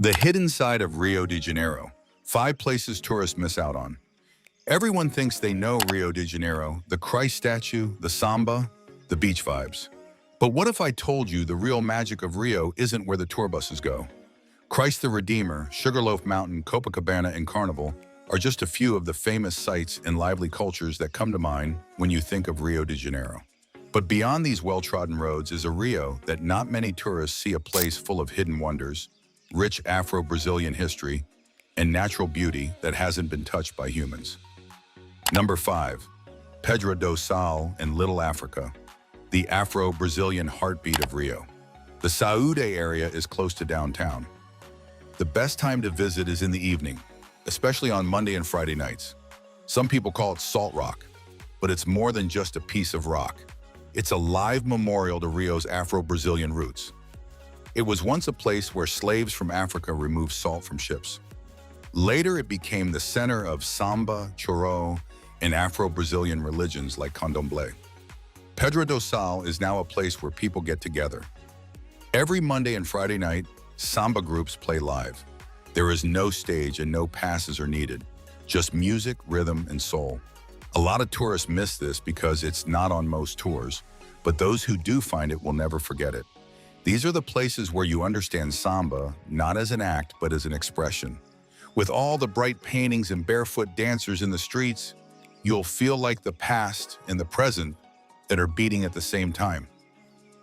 The hidden side of Rio de Janeiro. 5 places tourists miss out on. Everyone thinks they know Rio de Janeiro, the Christ statue, the samba, the beach vibes. But what if I told you the real magic of Rio isn't where the tour buses go? Christ the Redeemer, Sugarloaf Mountain, Copacabana, and Carnival are just a few of the famous sights and lively cultures that come to mind when you think of Rio de Janeiro. But beyond these well-trodden roads is a Rio that not many tourists see, a place full of hidden wonders, rich Afro-Brazilian history, and natural beauty that hasn't been touched by humans. Number 5. Pedra do Sal in Little Africa, the Afro-Brazilian heartbeat of Rio. The Saúde area is close to downtown. The best time to visit is in the evening, especially on Monday and Friday nights. Some people call it Salt Rock, but it's more than just a piece of rock. It's a live memorial to Rio's Afro-Brazilian roots. It was once a place where slaves from Africa removed salt from ships. Later, it became the center of samba, choro, and Afro-Brazilian religions like candomblé. Pedra do Sal is now a place where people get together. Every Monday and Friday night, samba groups play live. There is no stage and no passes are needed, just music, rhythm, and soul. A lot of tourists miss this because it's not on most tours, but those who do find it will never forget it. These are the places where you understand samba, not as an act, but as an expression. With all the bright paintings and barefoot dancers in the streets, you'll feel like the past and the present that are beating at the same time.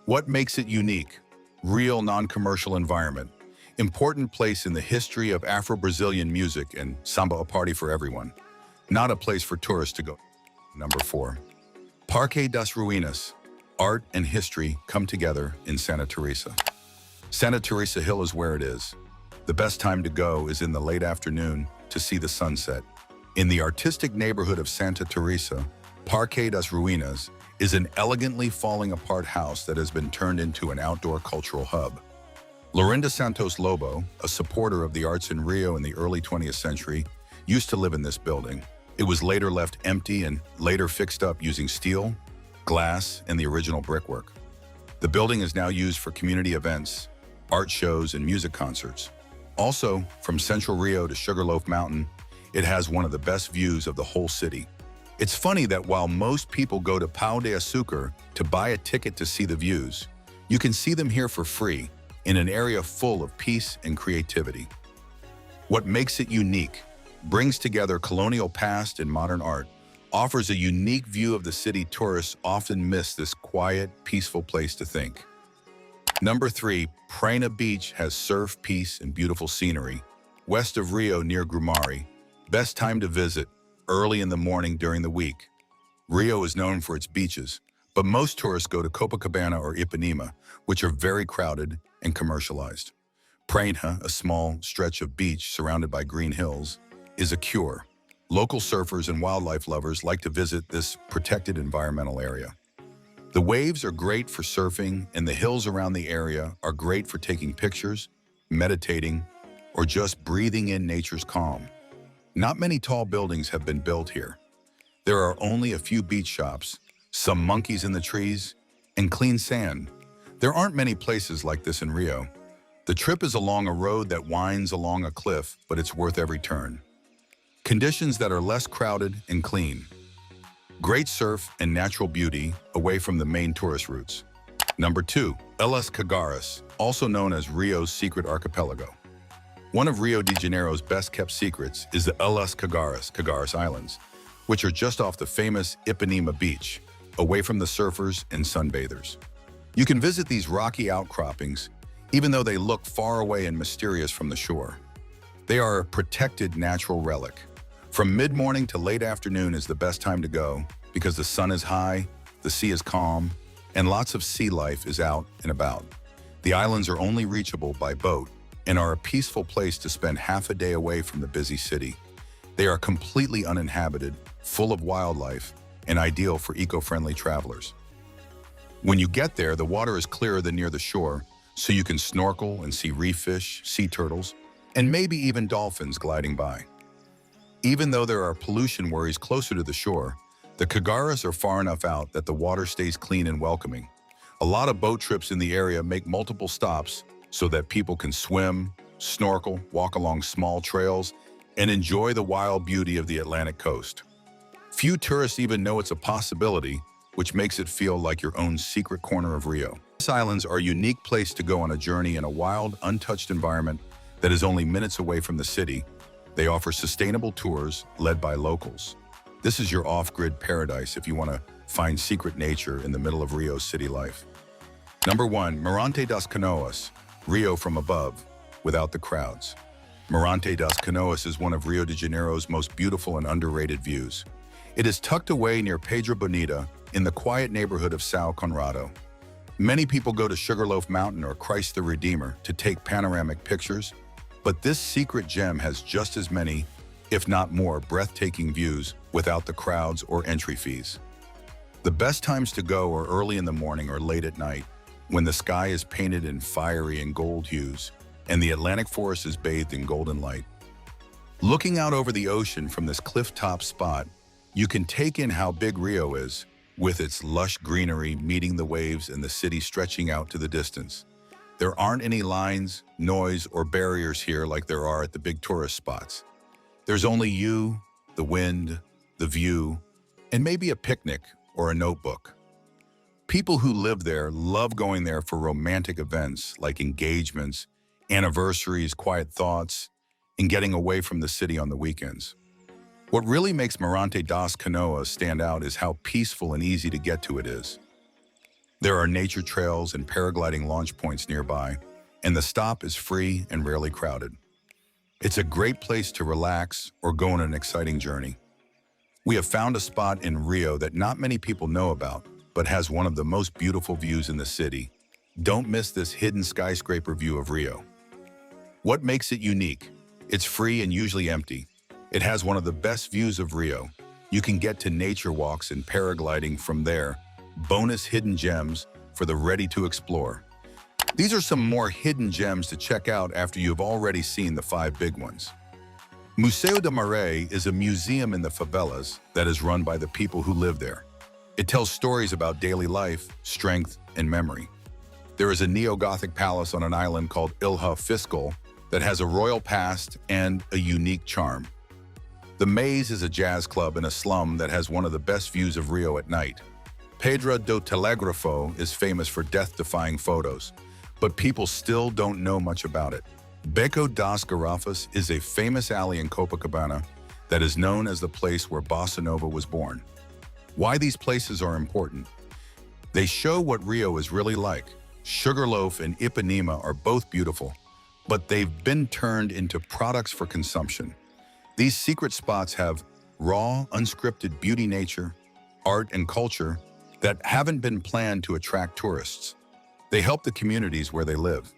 What makes it unique? Real non-commercial environment. Important place in the history of Afro-Brazilian music and samba, a party for everyone. Not a place for tourists to go. Number 4. Parque das Ruínas. Art and history come together in Santa Teresa. Santa Teresa Hill is where it is. The best time to go is in the late afternoon to see the sunset. In the artistic neighborhood of Santa Teresa, Parque das Ruínas is an elegantly falling apart house that has been turned into an outdoor cultural hub. Lorinda Santos Lobo, a supporter of the arts in Rio in the early 20th century, used to live in this building. It was later left empty and later fixed up using steel, glass, and the original brickwork. The building is now used for community events, art shows, and music concerts. Also, from Central Rio to Sugarloaf Mountain, it has one of the best views of the whole city. It's funny that while most people go to Pão de Açúcar to buy a ticket to see the views, you can see them here for free in an area full of peace and creativity. What makes it unique? Brings together colonial past and modern art, offers a unique view of the city tourists often miss. This quiet, peaceful place to think. Number 3, Praia Beach has surf, peace, and beautiful scenery. West of Rio near Grumari. Best time to visit, early in the morning during the week. Rio is known for its beaches, but most tourists go to Copacabana or Ipanema, which are very crowded and commercialized. Praia, a small stretch of beach surrounded by green hills, is a cure. Local surfers and wildlife lovers like to visit this protected environmental area. The waves are great for surfing, and the hills around the area are great for taking pictures, meditating, or just breathing in nature's calm. Not many tall buildings have been built here. There are only a few beach shops, some monkeys in the trees, and clean sand. There aren't many places like this in Rio. The trip is along a road that winds along a cliff, but it's worth every turn. Conditions that are less crowded and clean. Great surf and natural beauty away from the main tourist routes. Number 2, Ilhas Cagaras, also known as Rio's secret archipelago. One of Rio de Janeiro's best-kept secrets is the Ilhas Cagaras Islands, which are just off the famous Ipanema beach, away from the surfers and sunbathers. You can visit these rocky outcroppings, even though they look far away and mysterious from the shore. They are a protected natural relic. From mid-morning to late afternoon is the best time to go because the sun is high, the sea is calm, and lots of sea life is out and about. The islands are only reachable by boat and are a peaceful place to spend half a day away from the busy city. They are completely uninhabited, full of wildlife, and ideal for eco-friendly travelers. When you get there, the water is clearer than near the shore, so you can snorkel and see reef fish, sea turtles, and maybe even dolphins gliding by. Even though there are pollution worries closer to the shore, the Cagaras are far enough out that the water stays clean and welcoming. A lot of boat trips in the area make multiple stops so that people can swim, snorkel, walk along small trails, and enjoy the wild beauty of the Atlantic coast. Few tourists even know it's a possibility, which makes it feel like your own secret corner of Rio. These islands are a unique place to go on a journey in a wild, untouched environment that is only minutes away from the city. They offer sustainable tours led by locals. This is your off-grid paradise if you want to find secret nature in the middle of Rio's city life. Number 1, Mirante das Canoas, Rio from above, without the crowds. Mirante das Canoas is one of Rio de Janeiro's most beautiful and underrated views. It is tucked away near Pedra Bonita in the quiet neighborhood of São Conrado. Many people go to Sugarloaf Mountain or Christ the Redeemer to take panoramic pictures, but this secret gem has just as many, if not more, breathtaking views without the crowds or entry fees. The best times to go are early in the morning or late at night, when the sky is painted in fiery and gold hues, and the Atlantic forest is bathed in golden light. Looking out over the ocean from this cliff-top spot, you can take in how big Rio is, with its lush greenery meeting the waves and the city stretching out to the distance. There aren't any lines, noise, or barriers here like there are at the big tourist spots. There's only you, the wind, the view, and maybe a picnic or a notebook. People who live there love going there for romantic events like engagements, anniversaries, quiet thoughts, and getting away from the city on the weekends. What really makes Mirante das Canoas stand out is how peaceful and easy to get to it is. There are nature trails and paragliding launch points nearby, and the stop is free and rarely crowded. It's a great place to relax or go on an exciting journey. We have found a spot in Rio that not many people know about, but has one of the most beautiful views in the city. Don't miss this hidden skyscraper view of Rio. What makes it unique? It's free and usually empty. It has one of the best views of Rio. You can get to nature walks and paragliding from there. Bonus hidden gems for the ready to explore. These are some more hidden gems to check out after you've already seen the 5 big ones. Museu da Maré is a museum in the favelas that is run by the people who live there. It tells stories about daily life, strength, and memory. There is a neo-Gothic palace on an island called Ilha Fiscal that has a royal past and a unique charm. The Maze is a jazz club in a slum that has one of the best views of Rio at night. Pedra do Telegrafo is famous for death-defying photos, but people still don't know much about it. Beco das Garrafas is a famous alley in Copacabana that is known as the place where Bossa Nova was born. Why these places are important? They show what Rio is really like. Sugarloaf and Ipanema are both beautiful, but they've been turned into products for consumption. These secret spots have raw, unscripted beauty, nature, art, and culture that haven't been planned to attract tourists. They help the communities where they live.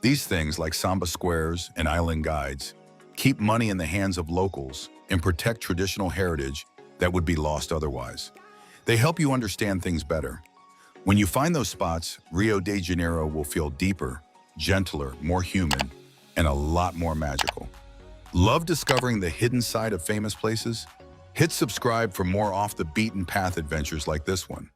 These things, like samba squares and island guides, keep money in the hands of locals and protect traditional heritage that would be lost otherwise. They help you understand things better. When you find those spots, Rio de Janeiro will feel deeper, gentler, more human, and a lot more magical. Love discovering the hidden side of famous places? Hit subscribe for more off-the-beaten-path adventures like this one.